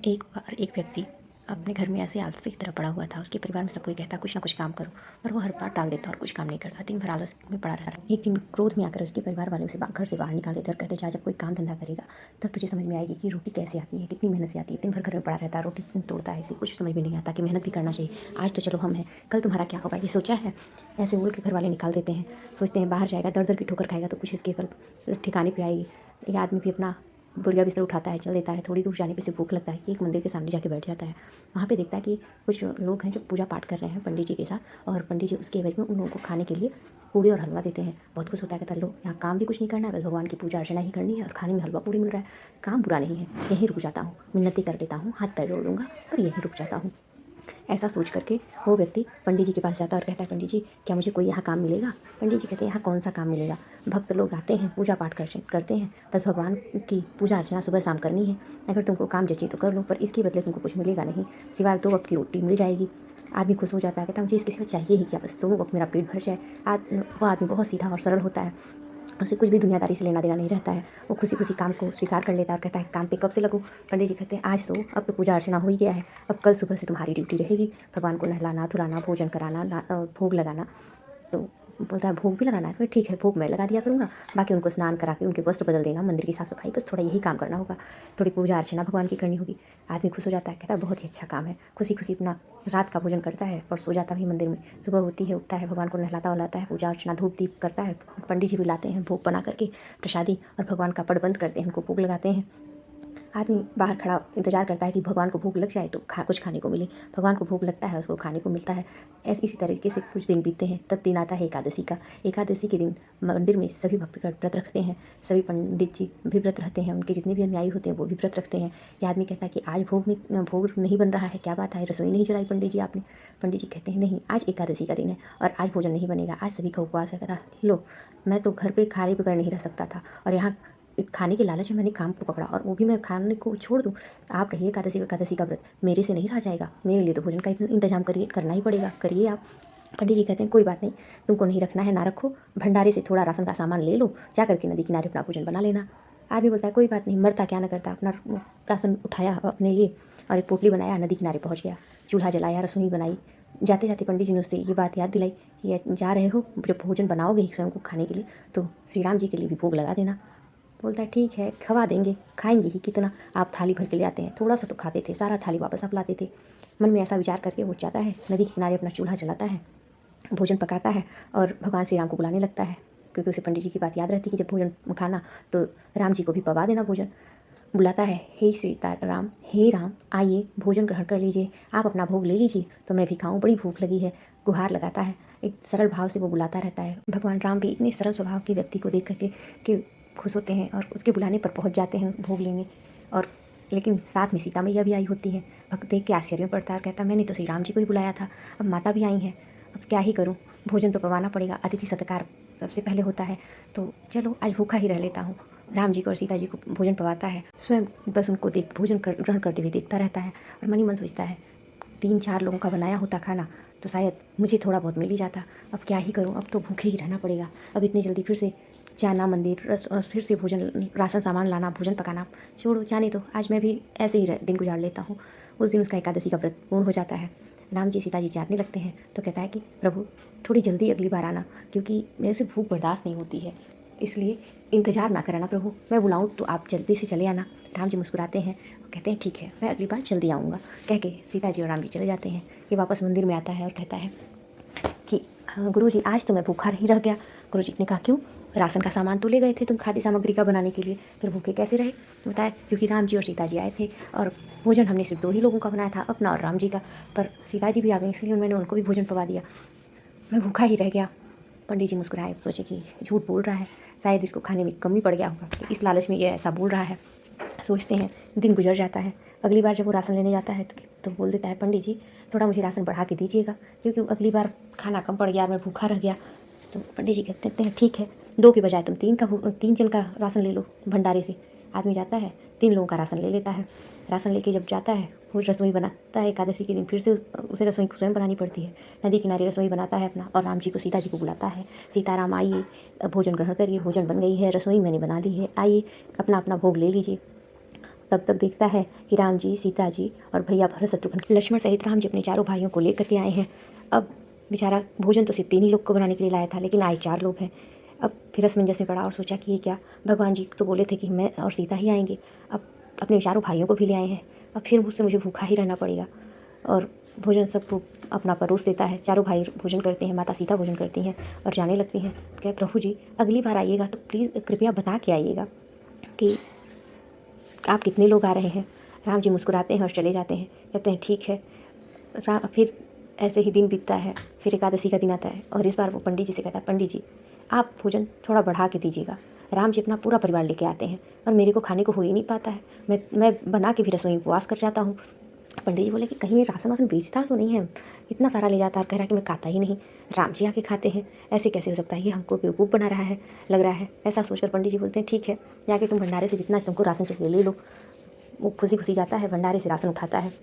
एक बार एक व्यक्ति अपने घर में ऐसे आलसी की तरह पड़ा हुआ था। उसके परिवार में सब कोई कहता कुछ ना कुछ काम करो, और वो हर बार टाल देता और कुछ काम नहीं करता। दिन भर आलस में पड़ा रहता। एक दिन क्रोध में आकर उसके परिवार वाले उसे घर से बाहर निकाल देते और कहते जा, जब कोई काम धंधा करेगा तब तुझे समझ में आएगी कि रोटी कैसे आती है, कितनी मेहनत से आती है। दिन भर घर में पड़ा रहता है, रोटी तोड़ता है, इसे कुछ समझ में नहीं आता कि मेहनत भी करना चाहिए। आज तो चलो हम हैं, कल तुम्हारा क्या होगा ये सोचा है? ऐसे बोल के घर वाले निकाल देते हैं। सोचते हैं बाहर जाएगा, दर दर की ठोकर खाएगा तो कुछ इसके कल ठिकाने पे आएगी। ये आदमी भी अपना बोरिया बिस्तर उठाता है, चल देता है। थोड़ी दूर जाने पे से भूख लगता है कि एक मंदिर के सामने जाके बैठ जाता है। वहाँ पे देखता है कि कुछ लोग हैं जो पूजा पाठ कर रहे हैं पंडित जी के साथ, और पंडित जी उसके एवज में उन लोगों को खाने के लिए पूड़ी और हलवा देते हैं। बहुत खुश होता है, कहता है लो यहाँ काम भी कुछ नहीं करना है, बस भगवान की पूजा अर्चना ही करनी है और खाने में हलवा पूड़ी मिल रहा है। काम बुरा नहीं है, यहीं रुक जाता हूँ, मिन्नती कर लेता हूँ, हाथ पैर जोड़ लूँगा पर यहीं रुक जाता हूँ। ऐसा सोच करके वो व्यक्ति पंडित जी के पास जाता है और कहता है, पंडित जी क्या मुझे कोई यहाँ काम मिलेगा? पंडित जी कहते हैं, यहाँ कौन सा काम मिलेगा? भक्त लोग आते हैं, पूजा पाठ करते हैं, बस भगवान की पूजा अर्चना सुबह शाम करनी है। अगर तुमको काम जचे तो कर लो, पर इसके बदले तुमको कुछ मिलेगा नहीं, सिवाय 2 वक्त की रोटी मिल जाएगी। आदमी खुश हो जाता है, कहता है मुझे इसके सिवा चाहिए ही क्या, बस 2 वक्त मेरा पेट भर जाए। वो आदमी बहुत सीधा और सरल होता है, उसे कुछ भी दुनियादारी से लेना देना नहीं रहता है। वो खुशी खुशी काम को स्वीकार कर लेता है और कहता है काम पे कब से लगूँ? पंडित जी कहते हैं आज तो, अब तो पूजा अर्चना हो ही गया है, अब कल सुबह से तुम्हारी ड्यूटी रहेगी, भगवान को नहलाना धुलाना, भोजन कराना, भोग लगाना। तो बोलता है भोग भी लगाना है? फिर ठीक है, भोग मैं लगा दिया करूँगा, बाकी उनको स्नान करा के उनके वस्त्र बदल देना, मंदिर की साफ सफाई, बस थोड़ा यही काम करना होगा, थोड़ी पूजा अर्चना भगवान की करनी होगी। आदमी खुश हो जाता है, कहता है बहुत ही अच्छा काम है। खुशी खुशी अपना रात का भोजन करता है और सो जाता भी मंदिर में। सुबह होती है, उठता है, भगवान को नहलाता वहलाता है, पूजा अर्चना धूप दीप करता है। पंडित जी बुलाते हैं भोग बना करके प्रसादी, और भगवान का पट बंद करते हैं, उनको भोग लगाते हैं। आदमी बाहर खड़ा इंतजार करता है कि भगवान को भूख लग जाए तो कुछ खाने को मिले। भगवान को भूख लगता है, उसको खाने को मिलता है। इसी तरीके से कुछ दिन बीतते हैं। तब दिन आता है एकादशी का। एकादशी के दिन मंदिर में सभी भक्तगण व्रत रखते हैं, सभी पंडित जी भी व्रत रखते हैं, उनके जितने भी अनुयायी होते हैं वो भी व्रत रखते हैं। ये आदमी कहता है कि आज भोग नहीं बन रहा है, क्या बात है, रसोई नहीं जलाई पंडित जी आपने? पंडित जी कहते हैं नहीं, आज एकादशी का दिन है और आज भोजन नहीं बनेगा, आज सभी का उपवास है। कहता लो, मैं तो घर पे खाए बगैर नहीं रह सकता था, और यहाँ खाने के लालच में मैंने काम को पकड़ा, और वो भी मैं खाने को छोड़ दूँ? आप रहिए एकादशी का व्रत, मेरे से नहीं रहा जाएगा, मेरे लिए तो भोजन का इंतजाम करिए, करना ही पड़ेगा, करिए आप। पंडित जी कहते हैं कोई बात नहीं, तुमको नहीं रखना है ना रखो, भंडारे से थोड़ा राशन का सामान ले लो, जा करके नदी किनारे अपना भोजन बना लेना। आदमी बोलता है कोई बात नहीं, मरता क्या ना करता, अपना राशन उठाया अपने लिए और एक पोटली बनाया, नदी किनारे पहुँच गया, चूल्हा जलाया, रसोई बनाई। जाते जाते पंडित जी ने उससे ये बात याद दिलाई कि जा रहे हो, जब भोजन बनाओगे स्वयं को खाने के लिए तो श्री राम जी के लिए भी भोग लगा देना। बोलता है ठीक है, खवा देंगे, खाएंगे ही कितना, आप थाली भर के ले आते हैं, थोड़ा सा तो खाते थे, सारा थाली वापस आप लाते थे। मन में ऐसा विचार करके वो जाता है, नदी के किनारे अपना चूल्हा जलाता है, भोजन पकाता है और भगवान श्री राम को बुलाने लगता है, क्योंकि उसे पंडित जी की बात याद रहती है कि जब भोजन खाना तो राम जी को भी पवा देना भोजन। बुलाता है, हे सीताराम, हे राम, आइए भोजन ग्रहण कर लीजिए, आप अपना भोग ले लीजिए तो मैं भी खाऊं, बड़ी भूख लगी है। गुहार लगाता है, एक सरल भाव से वो बुलाता रहता है। भगवान राम भी इतने सरल स्वभाव के व्यक्ति को देख करके कि खुश होते हैं और उसके बुलाने पर पहुंच जाते हैं भोग लेने। और लेकिन साथ में सीता मैया भी आई होती हैं। भक्त देख के आश्चर्य में पड़ता है, कहता मैंने तो श्री राम जी को ही बुलाया था, अब माता भी आई हैं, अब क्या ही करूँ, भोजन तो पवाना पड़ेगा, अतिथि सत्कार सबसे पहले होता है, तो चलो आज भूखा ही रह लेता हूँ। राम जी को और सीता जी को भोजन पवाता है, स्वयं बस उनको भोजन ग्रहण करते हुए देखता रहता है और मन ही मन सोचता है 3-4 लोगों का बनाया होता खाना तो शायद मुझे थोड़ा बहुत मिल ही जाता, अब क्या ही करूँ, अब तो भूखे ही रहना पड़ेगा। अब इतनी जल्दी फिर से जाना मंदिर, फिर से भोजन राशन सामान लाना, भोजन पकाना, छोड़ो जाने दो, आज मैं भी ऐसे ही दिन गुजार लेता हूँ। उस दिन उसका एकादशी का व्रत पूर्ण हो जाता है। राम जी सीता जी जाने लगते हैं तो कहता है कि प्रभु थोड़ी जल्दी अगली बार आना, क्योंकि मेरे से भूख बर्दाश्त नहीं होती है, इसलिए इंतज़ार ना कराना प्रभु, मैं बुलाऊं तो आप जल्दी से चले आना। राम जी मुस्कुराते हैं और कहते हैं ठीक है, मैं अगली बार जल्दी आऊँगा। कह के सीता जी और राम जी चले जाते हैं। ये वापस मंदिर में आता है और कहता है कि गुरु जी आज तो मैं भूखा ही रह गया। गुरु जी ने कहा क्यों? राशन का सामान तो ले गए थे तुम खाद्य सामग्री का बनाने के लिए, फिर भूखे कैसे रहे? बताया क्योंकि राम जी और सीता जी आए थे और भोजन हमने सिर्फ 2 ही लोगों का बनाया था, अपना और राम जी का, पर सीता जी भी आ गई इसलिए मैंने उनको भी भोजन पवा दिया, मैं भूखा ही रह गया। पंडित जी मुस्कुराए, सोचे कि झूठ बोल रहा है, शायद इसको खाने में कमी पड़ गया होगा, तो इस लालच में ये ऐसा बोल रहा है। सोचते हैं, दिन गुजर जाता है। अगली बार जब वो राशन लेने जाता है तो बोल देता है पंडित जी थोड़ा मुझे राशन बढ़ा के दीजिएगा, क्योंकि अगली बार खाना कम पड़ गया और मैं भूखा रह गया। तो पंडित जी कहते हैं ठीक है, 2 के बजाय तुम 3 जन का राशन ले लो भंडारे से। आदमी जाता है, 3 लोगों का राशन ले लेता है। राशन लेके जब जाता है वो रसोई बनाता है। एकादशी के दिन फिर से उसे रसोई स्वयं बनानी पड़ती है। नदी किनारे रसोई बनाता है अपना और राम जी को सीता जी को बुलाता है, सीताराम आइए भोजन ग्रहण करिए, भोजन बन गई है, रसोई मैंने बना ली है, आइए अपना अपना भोग ले लीजिए। तब तक देखता है कि राम जी, सीता जी और भैया भरत शत्रुघ्न लक्ष्मण सहित राम जी अपने चारों भाइयों को लेकर के आए हैं। अब बेचारा भोजन तो सिर्फ 3 ही लोग को बनाने के लिए लाया था, लेकिन आए 4 लोग हैं। अब फिर असमंजस में पड़ा और सोचा कि ये क्या, भगवान जी तो बोले थे कि मैं और सीता ही आएंगे, अब अपने चारों भाइयों को भी ले आए हैं, अब फिर मुझसे मुझे भूखा ही रहना पड़ेगा। और भोजन सबको अपना परोस देता है। चारों भाई भोजन करते हैं, माता सीता भोजन करती हैं और जाने लगती हैं। कहे प्रभु जी अगली बार आइएगा तो प्लीज़ कृपया बता के आइएगा कि आप कितने लोग आ रहे हैं। राम जी मुस्कुराते हैं और चले जाते हैं। कहते हैं ठीक है। फिर ऐसे ही दिन बीतता है। फिर एकादशी का दिन आता है और इस बार वो पंडित जी से कहता है, पंडित जी आप भोजन थोड़ा बढ़ा के दीजिएगा। राम जी अपना पूरा परिवार लेके आते हैं और मेरे को खाने को हो ही नहीं पाता है। मैं बना के भी रसोई उपवास कर जाता हूँ। पंडित जी बोले कि कहीं ये राशन वासन बेचता तो नहीं है, इतना सारा ले जाता है, कह रहा है कि मैं खाता ही नहीं, राम जी आके खाते हैं, ऐसे कैसे हो सकता है, ये हमको बेवकूफ़ बना रहा है लग रहा है। ऐसा सोचकर पंडित जी बोलते हैं ठीक है, जाके तुम भंडारे से जितना तुमको राशन चाहिए ले लो। वो खुशी खुशी जाता है, भंडारे से राशन उठाता है,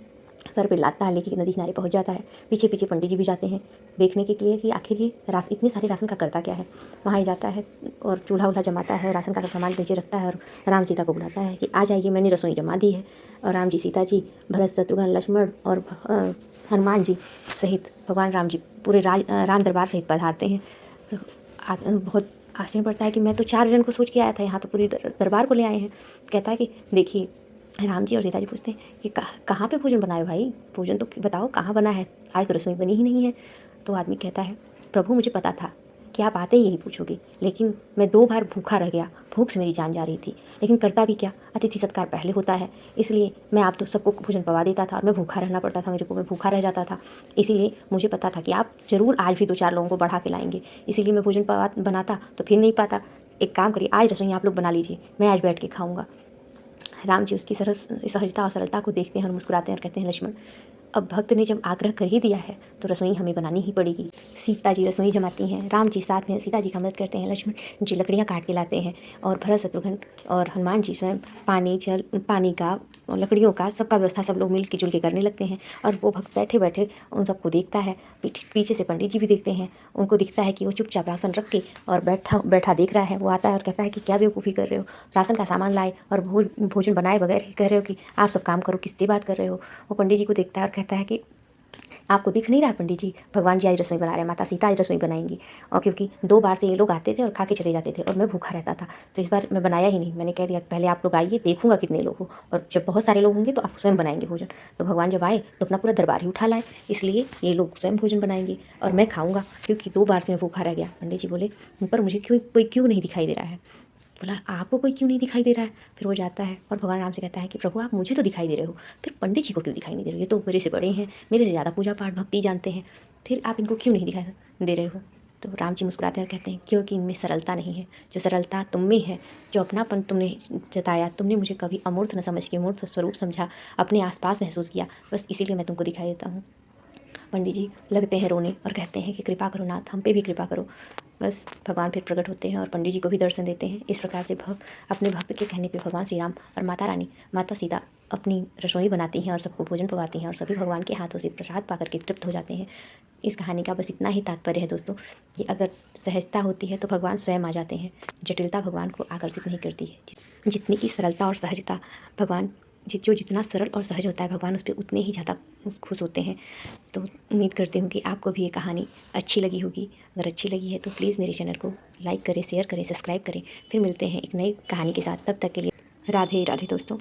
सर पे लादता है, लेके नदी किनारे पहुंच जाता है। पीछे पीछे पंडित जी भी जाते हैं देखने के लिए कि आखिर ये इतने सारे राशन का करता क्या है। वहाँ ही जाता है और चूल्हा वूल्हा जमाता है, राशन का सब सामान नीचे रखता है और राम सीता को बुलाता है कि आ जाइए, मैंने रसोई जमा दी है। और राम जी, सीता जी, भरत शत्रुघ्न लक्ष्मण और हनुमान जी सहित भगवान राम जी पूरे राम दरबार सहित पधारते हैं। तो बहुत आश्चर्य पड़ता है कि मैं तो 4 जन को सोच के आया था, यहाँ तो पूरी दरबार को ले आए हैं। कहता है कि देखिए, राम जी और सीता जी पूछते हैं कि कहाँ पे भोजन बनाए भाई, भोजन तो बताओ कहाँ बना है, आज तो रसोई बनी ही नहीं है। तो आदमी कहता है प्रभु मुझे पता था कि आप आते ही यही पूछोगे, लेकिन मैं 2 बार भूखा रह गया, भूख से मेरी जान जा रही थी, लेकिन करता भी क्या, अतिथि सत्कार पहले होता है, इसलिए मैं आप तो सबको भोजन पवा देता था और मैं भूखा रहना पड़ता था, मैं भूखा रह जाता था। इसीलिए मुझे पता था कि आप ज़रूर आज भी 2-4 लोगों को बढ़ा के लाएंगे, इसीलिए मैं भोजन बनाता तो फिर नहीं पाता। एक काम करिए, आज रसोई आप लोग बना लीजिए, मैं आज बैठ के खाऊंगा। राम जी उसकी सहजता और सरलता को देखते हैं और मुस्कुराते हैं और कहते हैं, लक्ष्मण अब भक्त ने जब आग्रह कर ही दिया है तो रसोई हमें बनानी ही पड़ेगी। सीता जी रसोई जमाती हैं, राम जी साथ में सीता जी का मदद करते हैं, लक्ष्मण जी लकड़ियाँ काट के लाते हैं और भरत शत्रुघ्न और हनुमान जी स्वयं पानी का और लकड़ियों का सबका व्यवस्था सब लोग मिल के जुल के करने लगते हैं। और वो भक्त बैठे बैठे उन सबको देखता है। पीछे से पंडित जी भी देखते हैं, उनको दिखता है कि वो चुपचाप राशन रख के और बैठा देख रहा है। वो आता है और कहता है कि क्या बेवकूफ़ी कर रहे हो, राशन का सामान लाए और भोजन बनाए बगैर कह रहे हो कि आप सब काम करो, किससे बात कर रहे हो। वो पंडित जी को देखता है और कहता है कि आपको दिख नहीं रहा पंडित जी, भगवान जी आज रसोई बना रहे हैं, माता सीता आज रसोई बनाएंगी। और क्योंकि 2 बार से ये लोग आते थे और खा के चले जाते थे और मैं भूखा रहता था, तो इस बार मैं बनाया ही नहीं। मैंने कह दिया पहले आप लोग आइए, देखूंगा कितने लोग हो, और जब बहुत सारे लोग होंगे तो आप स्वयं बनाएंगे भोजन। तो भगवान जब आए तो अपना पूरा दरबार ही उठा लाए, इसलिए ये लोग स्वयं भोजन बनाएंगे और मैं खाऊंगा, क्योंकि 2 बार से मैं भूखा रह गया। पंडित जी बोले पर मुझे कोई क्यों नहीं दिखाई दे रहा है। बोला आपको कोई क्यों नहीं दिखाई दे रहा है। फिर वो जाता है और भगवान राम से कहता है कि प्रभु आप मुझे तो दिखाई दे रहे हो, फिर पंडित जी को क्यों दिखाई नहीं दे रहे हो, ये तो मेरे से बड़े हैं, मेरे से ज़्यादा पूजा पाठ भक्ति जानते हैं, फिर आप इनको क्यों नहीं दिखाई दे रहे हो। तो राम जी मुस्कुराते हैं और कहते हैं क्योंकि इनमें सरलता नहीं है, जो सरलता तुम में है, जो अपनापन तुमने जताया, तुमने मुझे कभी अमूर्त न समझ के मूर्त स्वरूप समझा, अपने आसपास महसूस किया, बस इसीलिए मैं तुमको दिखाई देता हूँ। पंडित जी लगते हैं रोने और कहते हैं कि कृपा करो नाथ, हम पे भी कृपा करो। बस भगवान फिर प्रकट होते हैं और पंडित जी को भी दर्शन देते हैं। इस प्रकार से अपने भक्त के कहने पे भगवान श्री राम और माता रानी, माता सीता अपनी रसोई बनाती हैं और सबको भोजन पवाती हैं और सभी भगवान के हाथों से प्रसाद पाकर के तृप्त हो जाते हैं। इस कहानी का बस इतना ही तात्पर्य है दोस्तों, कि अगर सहजता होती है तो भगवान स्वयं आ जाते हैं, जटिलता भगवान को आकर्षित नहीं करती है। जितनी की सरलता और सहजता भगवान जो जितना सरल और सहज होता है भगवान उस पर उतने ही ज़्यादा खुश होते हैं। तो उम्मीद करती हूँ कि आपको भी ये कहानी अच्छी लगी होगी। अगर अच्छी लगी है तो प्लीज़ मेरे चैनल को लाइक करें, शेयर करें, सब्सक्राइब करें। फिर मिलते हैं एक नई कहानी के साथ, तब तक के लिए राधे राधे दोस्तों।